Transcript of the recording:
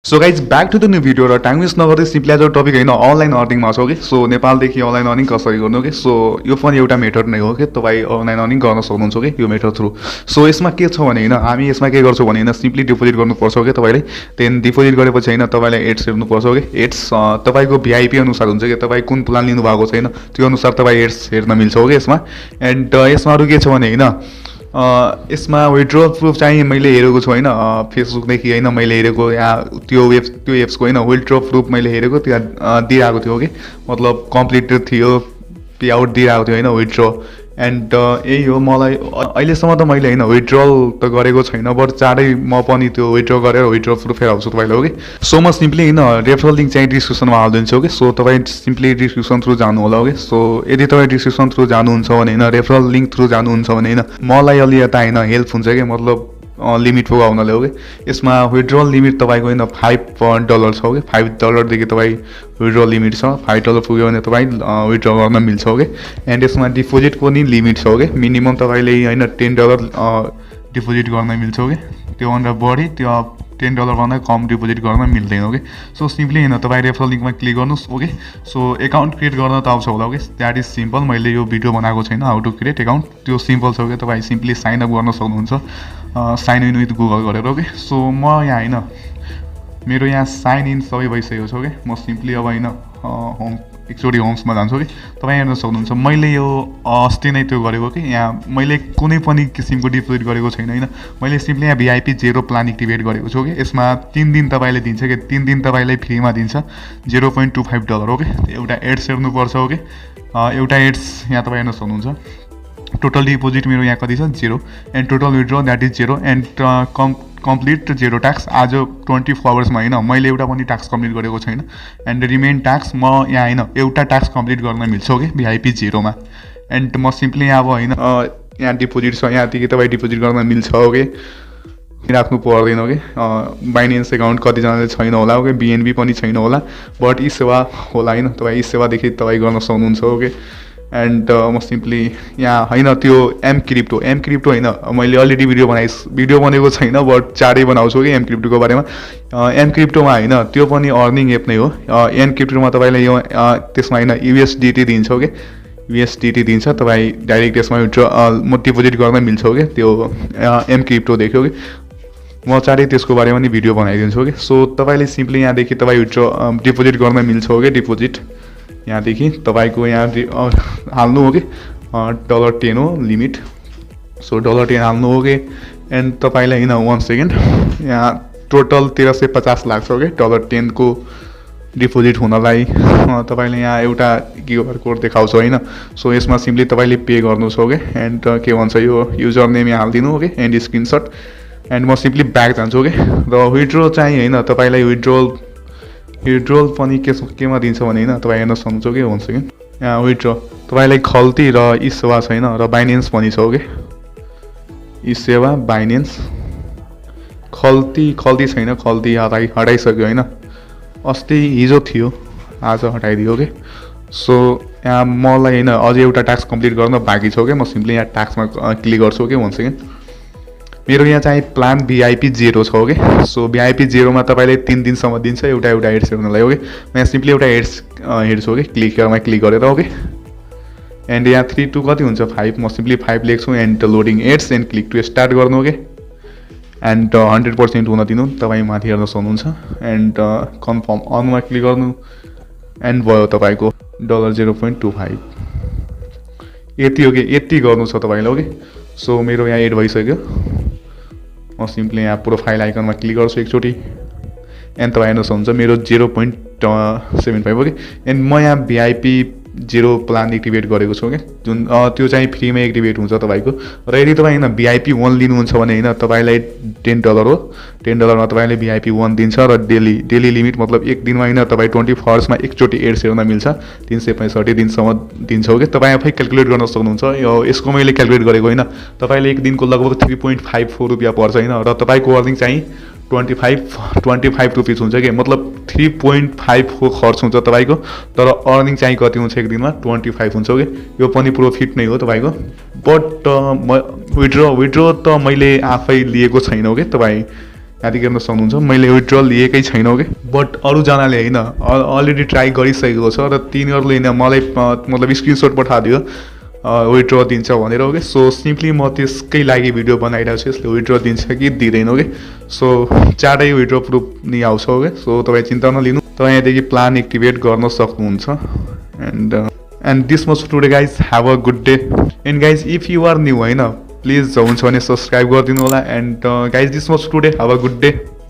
so guys back to the new video र time waste नगर्दै simply आज topic होइन अनलाइन अर्निङमा छौँ कि सो नेपालदेखि अनलाइन अर्निङ कसरी गर्नु कि सो यो पनि एउटा मेथड नै हो कि तपाईँ अनलाइन अर्निङ गर्न सक्नुहुन्छ कि यो मेथड थ्रु सो यसमा के छ भने होइन हामी यसमा के गर्छौँ भने होइन सिम्पली डिपोजिट गर्नुपर्छ कि तपाईँले त्यहाँदेखि डिपोजिट गरेपछि होइन तपाईँलाई एड्स हेर्नुपर्छ कि एड्स तपाईँको भिआइपी अनुसार हुन्छ कि तपाईँ कुन प्लान लिनुभएको छैन त्यो अनुसार तपाईँ एड्स हेर्न मिल्छ कि यसमा एन्ड यसमा अरू के छ भने होइन यसमा विड्रोल प्रुफ चाहिँ मैले हेरेको छु होइन फेसबुकदेखि होइन मैले हेरेको यहाँ त्यो एप्सको होइन विड्रो प्रुफ मैले हेरेको त्यहाँ दिइरहेको थियो कि मतलब कम्प्लिटेड थियो पे आउट दिइरहेको थियो होइन विड्रो एन्ड यही हो मलाई अहिलेसम्म त मैले होइन विड्रोल त गरेको छैन बट चाँडै म पनि त्यो विड्रो गरेर विड्रो प्रुफ हेराउँछु तपाईँले हो कि सो म सिम्पली होइन रेफरल लिङ्क चाहिँ डिस्क्रिप्सनमा हालिदिन्छु कि सो तपाईँ सिम्पली डिस्क्रिप्सन थ्रु जानु होला कि सो यदि तपाईँ डिस्क्रिप्सन थ्रु जानुहुन्छ भने होइन रेफरल लिङ्क थ्रु जानुहुन्छ भने होइन मलाई अलि यता होइन हेल्प हुन्छ कि मतलब लिमिट पुगाउनले हो कि यसमा विड्रोल लिमिट तपाईँको होइन $5 छ कि $5देखि तपाईँ विड्रोल लिमिट छ $5 पुग्यो भने तपाईँ विड्रो गर्न मिल्छ हो कि एन्ड यसमा डिपोजिटको नि लिमिट छ हो कि मिनिमम तपाईँले होइन $10 डिपोजिट गर्न मिल्छ हो कि त्योभन्दा बढी त्यो $10 भन्दा कम डिपोजिट गर्न मिल्दैन हो कि सो सिम्पली होइन तपाईँ रेफरल लिङ्कमा क्लिक गर्नुहोस् ओके सो एकाउन्ट क्रिएट गर्न त आउँछ होला ओके द्याट इज सिम्पल मैले यो भिडियो बनाएको छैन हाउ टु क्रिएट एकाउन्ट त्यो सिम्पल छ कि तपाईँ सिम्पली साइन अप गर्न सक्नुहुन्छ साइन इन विथ गुगल गरेर ओके सो म यहाँ होइन मेरो यहाँ साइन इन सबै भइसकेको छ कि म सिम्पली अब होइन होम एकचोटि होम्समा जान्छु कि तपाईँ हेर्न सक्नुहुन्छ मैले यो अस्ति नै त्यो गरेको कि यहाँ मैले कुनै पनि किसिमको डिपोजिट गरेको छैन होइन मैले सिम्पली यहाँ भिआइपी 0 प्लान एक्टिभेट गरेको छु कि यसमा 3 दिन तपाईँले दिन्छ कि 3 दिन तपाईँलाई फ्रीमा दिन्छ $0.25 हो कि एउटा एड्स हेर्नुपर्छ हो कि एउटा एड्स यहाँ तपाईँ हेर्न सक्नुहुन्छ टोटल डिपोजिट मेरो यहाँ कति छ 0 and total withdraw that is 0 and complete 0 task आज 24 आवर्समा होइन मैले एउटा पनि टास्क कम्प्लिट गरेको छैन एन्ड रिमेन टास्क म यहाँ होइन एउटा टास्क कम्प्लिट गर्न मिल्छ कि भिआइपी 0मा एन्ड म सिम्पली यहाँ अब होइन यहाँ डिपोजिट छ यहाँदेखि तपाईँ डिपोजिट गर्न मिल्छ हो कि राख्नु पर्दैन कि बाइनेन्स एकाउन्ट कतिजनाले छैन होला हो कि बिएनबी पनि छैन होला बट इसेवा होला होइन तपाईँ इसेवादेखि तपाईँ गर्न सक्नुहुन्छ हो कि एन्ड म सिम्पली यहाँ होइन त्यो एम क्रिप्टो होइन मैले अलरेडी भिडियो बनेको छैन बट चाँडै बनाउँछु कि एम क्रिप्टोको बारेमा एम क्रिप्टोमा होइन त्यो पनि अर्निङ एप नै हो एम क्रिप्टोमा तपाईँलाई यो त्यसमा होइन युएसडिटी दिन्छ कि युएसडिटी दिन्छ तपाईँ डाइरेक्ट त्यसमा म डिपोजिट गर्न मिल्छ कि त्यो एम क्रिप्टो देख्यो कि म चाँडै त्यसको बारेमा नि भिडियो बनाइदिन्छु कि सो तपाईँले सिम्पली यहाँदेखि तपाईँ डिपोजिट गर्न मिल्छ हो कि डिपोजिट यहाँदेखि तपाईँको यहाँ हाल्नु हो कि $10 हो लिमिट सो $10 हाल्नु हो कि एन्ड तपाईँलाई होइन 1 सेकेन्ड यहाँ टोटल 1350 लाग्छ कि $10 को डिपोजिट हुनलाई तपाईँले यहाँ एउटा क्युआर कोड देखाउँछ होइन सो यसमा सिम्पली तपाईँले पे गर्नु छ कि एन्ड के भन्छ यो युजर नेम यहाँ हालिदिनु हो कि एन्ड स्क्रिनसट एन्ड म सिम्पली ब्याक जान्छु कि र विड्रो चाहिँ होइन तपाईँलाई विड्रोल पनि केमा दिन्छ भने होइन तपाईँ हेर्न सक्नुहुन्छ कि 1 सेकेन्ड यहाँ विड्रो तपाईँलाई खल्ती र इसेवा छैन र बाइनेन्स पनि छ कि इसेवा बाइनेन्स खल्ती छैन खल्ती हटाइसक्यो होइन अस्ति हिजो थियो आज हटाइदियो कि सो यहाँ मलाई होइन अझै एउटा टास्क कम्प्लिट गर्न बाँकी छ कि म सिम्पली यहाँ टास्कमा क्लिक गर्छु कि 1 सेकेन्ड मेरो यहाँ चाहिँ प्लान भिआइपी 0 छ हो कि सो भिआइपी 0मा तपाईँले 3 दिनसम्म दिन्छ एउटा एड्स हेर्नलाई हो कि म यहाँ सिम्पली एउटा एड्स हेर्छु कि क्लिकरमा क्लिक गरेर हो कि एन्ड यहाँ 3 2 कति हुन्छ 5 म सिम्पली 5 लेख्छु and loading ads and click to start गर्नु हो कि एन्ड 100% हुन दिनु तपाईँ माथि हेर्न सक्नुहुन्छ एन्ड कन्फर्म अनमा क्लिक गर्नु एन्ड भयो तपाईँको $0.25 यति हो कि यति गर्नु छ तपाईँले हो कि सो मेरो यहाँ एड भइसक्यो म सिम्पली यहाँ प्रोफाइल आइकनमा क्लिक गर्छु एकचोटि एन्ड तपाईँ हेर्न सक्नुहुन्छ मेरो 0.75 हो कि एन्ड म यहाँ भिआइपी 0 प्लान एक्टिभेट गरेको छु कि जुन त्यो चाहिँ फ्रीमा एक्टिभेट हुन्छ तपाईँको र यदि तपाईँ होइन भिआइपी 1 लिनुहुन्छ भने होइन तपाईँलाई $10 हो $10मा तपाईँले भिआइपी 1 दिन्छ र डेली लिमिट मतलब एक दिनमा होइन तपाईँ 24 आवर्समा एकचोटि एड्स हेर्न मिल्छ 365 दिनसम्म दिन्छ हो कि तपाईँ आफै क्यालकुलेट गर्न सक्नुहुन्छ यो यसको मैले क्यालकुलेट गरेको होइन तपाईँले एक दिनको लगभग $3.54 पर्छ होइन र तपाईँको अर्निङ चाहिँ 25 रुपिस हुन्छ कि मतलब 3.5 को खर्च हुन्छ तपाईँको तर अर्निङ चाहिँ कति हुन्छ एक दिनमा 25 हुन्छ कि यो पनि प्रोफिट नै हो तपाईँको बट विड्रो त मैले आफै लिएको छैन कि तपाईँ यहाँदेखि हेर्न सक्नुहुन्छ मैले विथड्रल लिएकै छैन ओके बट अरूजनाले होइन अलरेडी ट्राई गरिसकेको छ र तिनीहरूले मलाई मतलब स्क्रिनसट पठाइदियो विथड्र दिन्छ भनेर ओके सो सिम्पली म त्यसकै लागि भिडियो बनाइरहेको छु यसले विथड्र दिन्छ कि दिँदैन ओके सो चाँडै विथड्र प्रुफ नि आउँछ ओके सो तपाईँ चिन्ता नलिनु तपाईँ यहाँदेखि प्लान एक्टिभेट गर्न सक्नुहुन्छ and this much today guys have a good day and guys if you are new होइन प्लिज हुन्छ भने सब्सक्राइब गरिदिनु होला and guys this much today have a good day